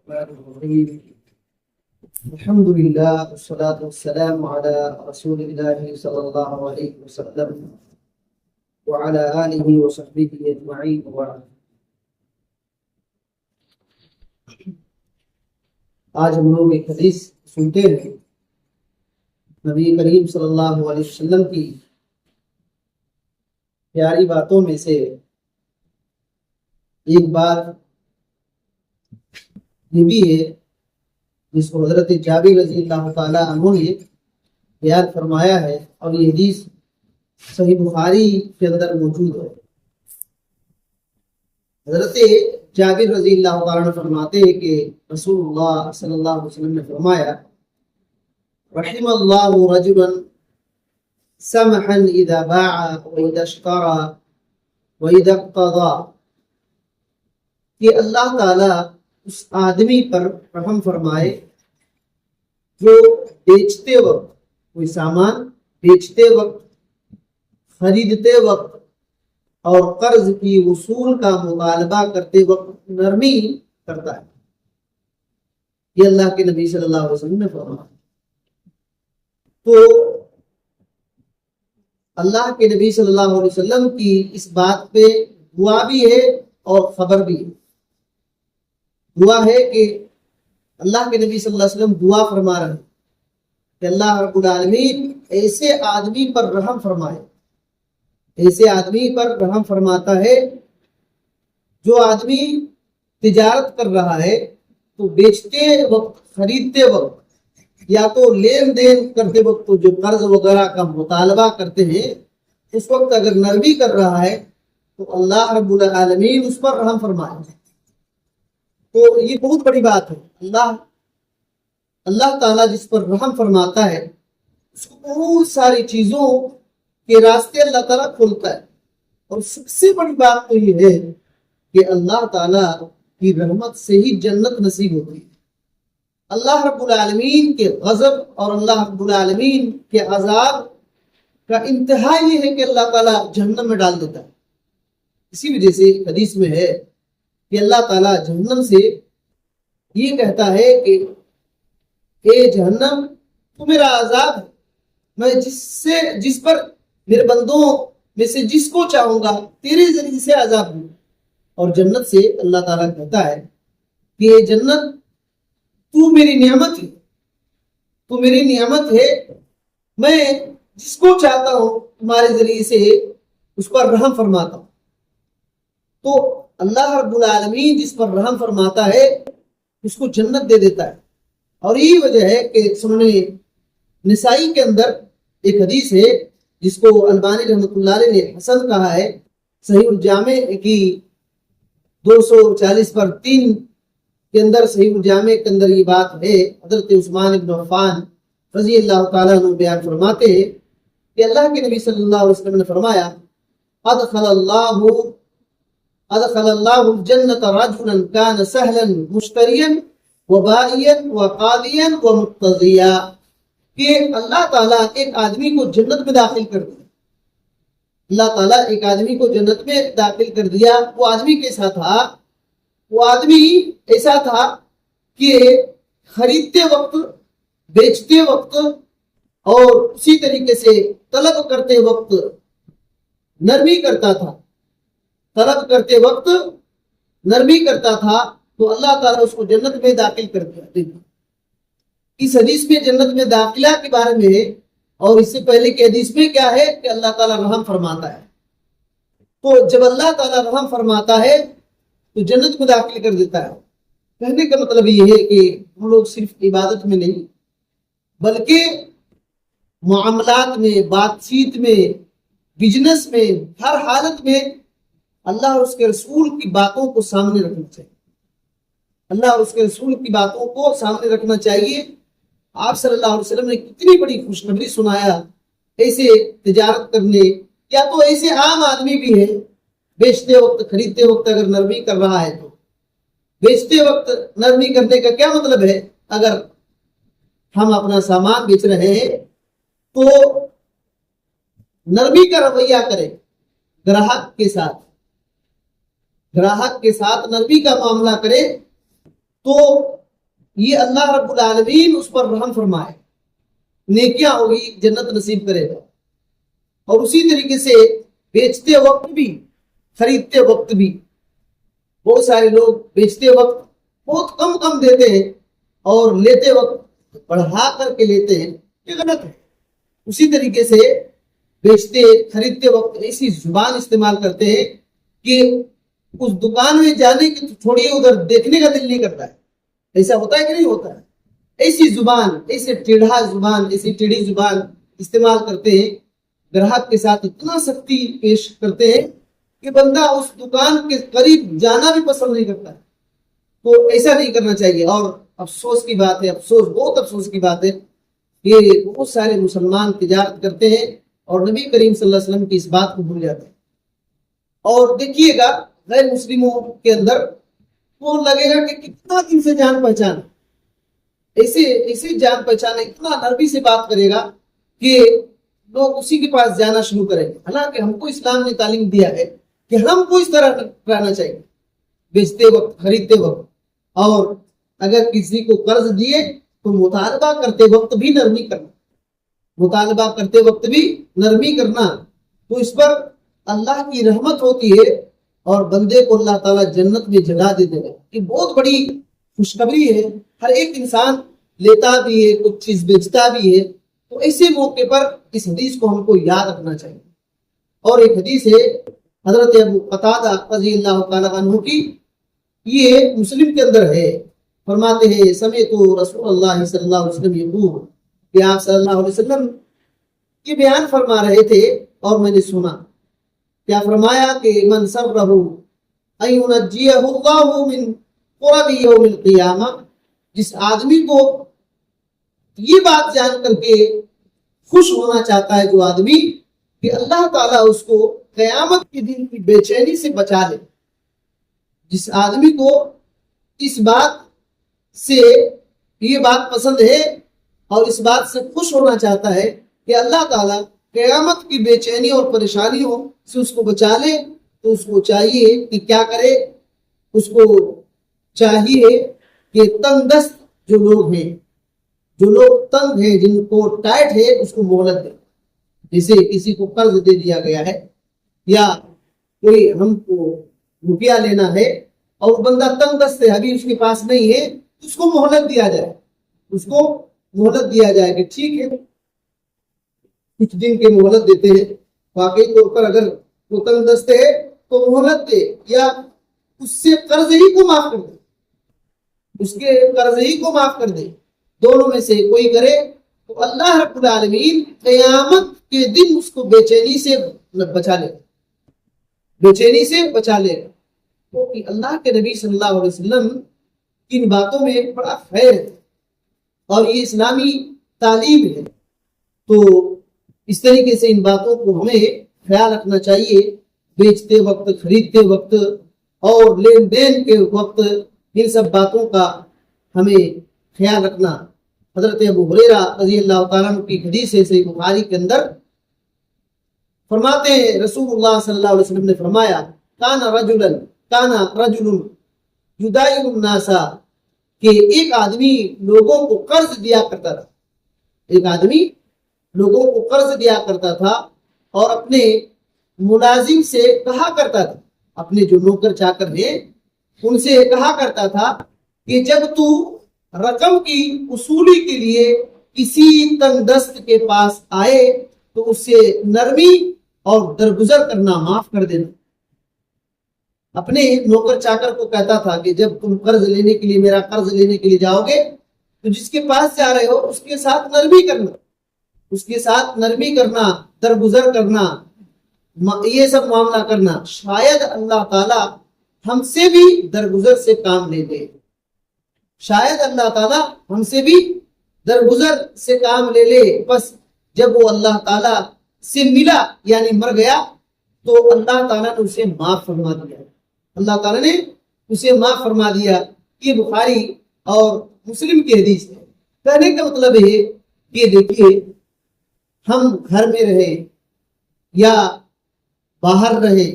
الرحمن الرحيم الحمد لله والصلاة والسلام على رسول الله صلى الله عليه وسلم وعلى آله وصحبه أجمعين وبعد. آج ہم لوگ ایک حدیث سنتے ہیں نبی کریم صلی اللہ علیہ وسلم کی پیاری باتوں میں سے ایک بات یہ بھی ہے جس کو حضرت جابر رضی اللہ تعالیٰ عنہ نے بیان فرمایا ہے، اور یہ حدیث صحیح بخاری کے اندر موجود ہے. حضرت جابر رضی اللہ تعالیٰ عنہ فرماتے ہیں کہ رسول اللہ صلی اللہ علیہ وسلم نے فرمایا: رحم اللہ رجلا سمحا اذا باع واذا اشترى واذا اقتضى، کہ اللہ تعالیٰ اس آدمی پر رحم فرمائے جو بیچتے وقت، کوئی سامان بیچتے وقت، خریدتے وقت اور قرض کی وصول کا مطالبہ کرتے وقت نرمی کرتا ہے. یہ اللہ کے نبی صلی اللہ علیہ وسلم نے فرمایا. تو اللہ کے نبی صلی اللہ علیہ وسلم کی اس بات پہ دعا بھی ہے اور خبر بھی ہے. دعا ہے کہ اللہ کے نبی صلی اللہ علیہ وسلم دعا فرما رہے ہیں کہ اللہ رب العالمین ایسے آدمی پر رحم فرمائے، ایسے آدمی پر رحم فرماتا ہے جو آدمی تجارت کر رہا ہے تو بیچتے وقت، خریدتے وقت یا تو لین دین کرتے وقت تو جو قرض وغیرہ کا مطالبہ کرتے ہیں اس وقت اگر نرمی کر رہا ہے تو اللہ رب العالمین اس پر رحم فرمائے. تو یہ بہت بڑی بات ہے. اللہ تعالیٰ جس پر رحم فرماتا ہے اس کو بہت ساری چیزوں کے راستے اللہ تعالیٰ کھولتا ہے. اور سب سے بڑی بات تو یہ ہے کہ اللہ تعالیٰ کی رحمت سے ہی جنت نصیب ہوتی ہے. اللہ رب العالمین کے غضب اور اللہ رب العالمین کے عذاب کا انتہا یہ ہے کہ اللہ تعالیٰ جہنم میں ڈال دیتا ہے. اسی وجہ سے حدیث میں ہے کہ اللہ تعالیٰ جہنم سے یہ کہتا ہے کہ اے جہنم، تو میرا عذاب ہے، میں جس پر میرے بندوں میں سے جس کو چاہوں گا تیرے ذریعے سے عذاب دوں. اور جنت سے اللہ تعالیٰ کہتا ہے کہ اے جنت، تو میری نعمت ہے، تو میری نعمت ہے، میں جس کو چاہتا ہوں تمہارے ذریعے سے اس پر رحم فرماتا ہوں. تو اللہ رب العالمین جس پر رحم فرماتا ہے اس کو جنت دے دیتا ہے. اور یہی وجہ ہے کہ سنن نسائی کے اندر ایک حدیث ہے جس کو البانی رحمۃ اللہ علیہ نے حسن کہا ہے. صحیح الجامع کی 240 پر 3 کے اندر، صحیح الجامع کے اندر یہ بات ہے. حضرت عثمان بن عفان رضی اللہ تعالیٰ عنہ بیان فرماتے ہیں کہ اللہ کے نبی صلی اللہ علیہ وسلم نے فرمایا: ادخل اللہ الجنت رجلا کان سہلا مشتریا وبائیا وقاضیا ومقتضیا، کہ اللہ تعالیٰ ایک آدمی کو جنت میں داخل کر دیا. اللہ تعالیٰ ایک آدمی کو جنت میں داخل کر دیا. وہ آدمی کیسا تھا؟ وہ آدمی ایسا تھا کہ خریدتے وقت، بیچتے وقت اور اسی طریقے سے طلب کرتے وقت نرمی کرتا تھا. طلب کرتے وقت نرمی کرتا تھا تو اللہ تعالیٰ اس کو جنت میں داخل کر دیا. اس حدیث میں جنت میں داخلہ کے بارے میں ہے، اور اس سے پہلے کی حدیث میں کیا ہے کہ اللہ تعالیٰ رحم فرماتا ہے. تو جب اللہ تعالیٰ رحم فرماتا ہے تو جنت میں داخل کر دیتا ہے. کہنے کا مطلب یہ ہے کہ ہم لوگ صرف عبادت میں نہیں بلکہ معاملات میں، بات چیت میں، بزنس میں، ہر حالت میں اللہ اور اس کے رسول کی باتوں کو سامنے رکھنا چاہیے. اللہ اور اس کے رسول کی باتوں کو سامنے رکھنا چاہیے. آپ صلی اللہ علیہ وسلم نے کتنی بڑی خوشخبری سنایا ایسے تجارت کرنے، یا تو ایسے عام آدمی بھی ہے بیچتے وقت، خریدتے وقت اگر نرمی کر رہا ہے تو بیچتے وقت نرمی کرنے کا کیا مطلب ہے؟ اگر ہم اپنا سامان بیچ رہے ہیں تو نرمی کا رویہ کریں گراہک کے ساتھ، گراہک کے ساتھ نرمی کا معاملہ کرے تو یہ اللہ رب العالمین اس پر رحم فرمائے، نیکیاں ہوگی، جنت نصیب کرے گا۔ اور اسی طریقے سے بیچتے وقت بھی، خریدتے وقت بھی، بہت سارے لوگ بیچتے وقت بہت کم دیتے ہیں اور لیتے وقت بڑھا کر کے لیتے ہیں، یہ غلط ہے۔ اسی طریقے سے بیچتے خریدتے وقت ایسی زبان استعمال کرتے ہیں کہ اس دکان میں جانے کی چھوڑیے، ادھر دیکھنے کا دل نہیں کرتا ہے۔ ایسا ہوتا ہے کہ نہیں ہوتا ہے؟ ایسی زبان، ایسے ٹیڑھا زبان، ایسی ٹیڑھی زبان استعمال کرتے ہیں، گراہک کے ساتھ اتنا سختی پیش کرتے ہیں کہ بندہ اس دکان کے قریب جانا بھی پسند نہیں کرتا ہے۔ تو ایسا نہیں کرنا چاہیے۔ اور افسوس کی بات ہے، بہت افسوس کی بات ہے کہ بہت سارے مسلمان تجارت کرتے ہیں اور نبی کریم صلی اللہ علیہ وسلم کی اس بات کو بھول جاتے ہیں۔ اور دیکھیے گا غیر مسلموں کے اندر وہ لگے گا کہ کتنا دن سے جان پہچان، ایسے جان پہچان، اتنا نرمی سے بات کرے گا کہ لوگ اسی کے پاس جانا شروع کریں گے۔ حالانکہ ہم کو اسلام نے تعلیم دیا ہے کہ ہم کو اس طرح رہنا چاہیے بیچتے وقت، خریدتے وقت۔ اور اگر کسی کو قرض دیے تو مطالبہ کرتے وقت بھی نرمی کرنا، مطالبہ کرتے وقت بھی نرمی کرنا، تو اس پر اللہ کی رحمت ہوتی ہے اور بندے کو اللہ تعالیٰ جنت میں جگہ دے دے گا۔ یہ بہت بڑی خوشخبری ہے۔ ہر ایک انسان لیتا بھی ہے، کچھ چیز بیچتا بھی ہے، تو ایسے موقع پر اس حدیث کو ہم کو یاد رکھنا چاہیے۔ اور ایک حدیث ہے حضرت ابو قتادہ رضی اللہ تعالیٰ عنہ کی، یہ مسلم کے اندر ہے۔ فرماتے ہیں سمعت رسول اللہ صلی اللہ علیہ وسلم یقول، کہ آپ صلی اللہ علیہ وسلم یہ بیان فرما رہے تھے اور میں نے سنا۔ کیا فرمایا کہ من سرہ ان ینجیہ اللہ من قرب یوم القیامہ، جس آدمی کو یہ بات جان کر کے خوش ہونا چاہتا ہے، جو آدمی کہ اللہ تعالیٰ اس کو قیامت کے دن کی بے چینی سے بچا لے، جس آدمی کو اس بات سے یہ بات پسند ہے اور اس بات سے خوش ہونا چاہتا ہے کہ اللہ تعالیٰ قیامت کی بے چینی اور پریشانیوں سے اس کو بچا لے، تو اس کو چاہیے کہ کیا کرے؟ اس کو چاہیے کہ تنگ دست جو لوگ ہیں، جو لوگ تنگ ہیں، جن کو ٹائٹ ہے، اس کو مہلت دے۔ جیسے کسی کو قرض دے دیا گیا ہے یا کوئی ہم کو روپیہ لینا ہے اور بندہ تنگ دست ہے، ابھی اس کے پاس نہیں ہے، اس کو مہلت دیا جائے، اس کو مہلت دیا جائے کہ ٹھیک ہے کچھ دن کی مہلت دیتے ہیں۔ واقعی طور پر اگر وہ تنگ دست ہے تو مہلت دے، یا اس سے قرض ہی کو معاف کر دے، اس کے قرض ہی کو معاف کر دے، دونوں میں سے کوئی کرے تو اللہ رب العالمین قیامت کے دن اس کو بے چینی سے بچا لے، بے چینی سے بچا لے۔ تو اللہ کے نبی صلی اللہ علیہ وسلم ان باتوں میں بڑا خیر ہے اور یہ اسلامی تعلیم ہے۔ تو اس طریقے سے ان باتوں کو ہمیں خیال رکھنا چاہیے، بیچتے وقت، خریدتے وقت اور لین دین کے وقت، ان سب باتوں کا ہمیں خیال رکھنا۔ حضرت ابو ہریرہ رضی اللہ تعالیٰ عنہ کی حدیث ہے صحیح بخاری کے اندر، فرماتے ہیں رسول اللہ صلی اللہ علیہ وسلم نے فرمایا کان رجل یدائن الناس، کہ ایک آدمی لوگوں کو قرض دیا کرتا تھا، ایک آدمی لوگوں کو قرض دیا کرتا تھا اور اپنے ملازم سے کہا کرتا تھا، اپنے جو نوکر چاکر ہیں ان سے کہا کرتا تھا کہ جب تو رقم کی وصولی کے لیے کسی تنگ دست کے پاس آئے تو اس سے نرمی اور درگزر کرنا معاف کر دینا۔ اپنے نوکر چاکر کو کہتا تھا کہ جب تم قرض لینے کے لیے، میرا قرض لینے کے لیے جاؤ گے تو جس کے پاس جا رہے ہو اس کے ساتھ نرمی کرنا، اس کے ساتھ نرمی کرنا، درگزر کرنا، یہ سب معاملہ کرنا، شاید اللہ تعالیٰ ہم سے بھی درگزر سے کام لے لے، شاید اللہ تعالیٰ ہم سے بھی درگزر سے کام لے لے۔ بس جب وہ اللہ تعالیٰ سے ملا یعنی مر گیا تو اللہ تعالیٰ نے اسے معاف فرما دیا، اللہ تعالیٰ نے اسے معاف فرما دیا۔ یہ بخاری اور مسلم کی حدیث ہے۔ کہنے کا مطلب ہے کہ دیکھیے ہم گھر میں رہے یا باہر رہے،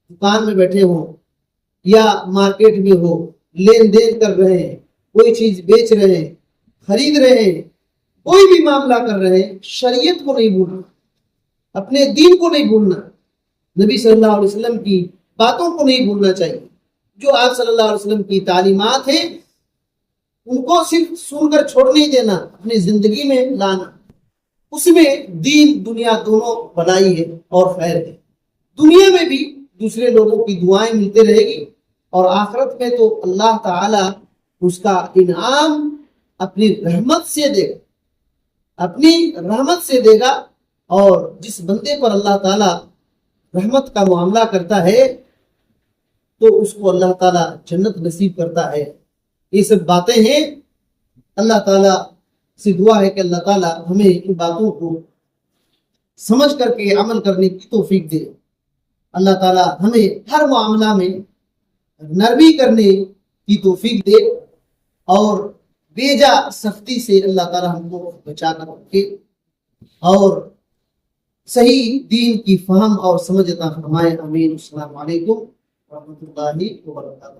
دکان میں بیٹھے ہوں یا مارکیٹ میں ہو، لین دین کر رہے ہیں، کوئی چیز بیچ رہے ہیں، خرید رہے ہیں، کوئی بھی معاملہ کر رہے ہیں، شریعت کو نہیں بھولنا، اپنے دین کو نہیں بھولنا، نبی صلی اللہ علیہ وسلم کی باتوں کو نہیں بھولنا چاہیے۔ جو آپ صلی اللہ علیہ وسلم کی تعلیمات ہیں ان کو صرف سن کر چھوڑ نہیں دینا، اپنی زندگی میں لانا، اس میں دین دنیا دونوں بنائی ہے اور خیر ہے۔ دنیا میں بھی دوسرے لوگوں کی دعائیں ملتے رہے گی، اور آخرت میں تو اللہ تعالی اس کا انعام اپنی رحمت سے دے گا، اپنی رحمت سے دے گا۔ اور جس بندے پر اللہ تعالی رحمت کا معاملہ کرتا ہے تو اس کو اللہ تعالی جنت نصیب کرتا ہے۔ یہ سب باتیں ہیں، اللہ تعالیٰ سے دعا ہے کہ اللہ تعالیٰ ہمیں ان باتوں کو سمجھ کر کے عمل کرنے کی توفیق دے۔ اللہ تعالیٰ ہمیں ہر معاملہ میں نرمی کرنے کی توفیق دے، اور بیجا سختی سے اللہ تعالیٰ ہم کو بچا کر رکھے، اور صحیح دین کی فہم اور سمجھ عطا فرمائے۔ آمین۔ السلام علیکم ورحمۃ اللہ وبرکاتہ۔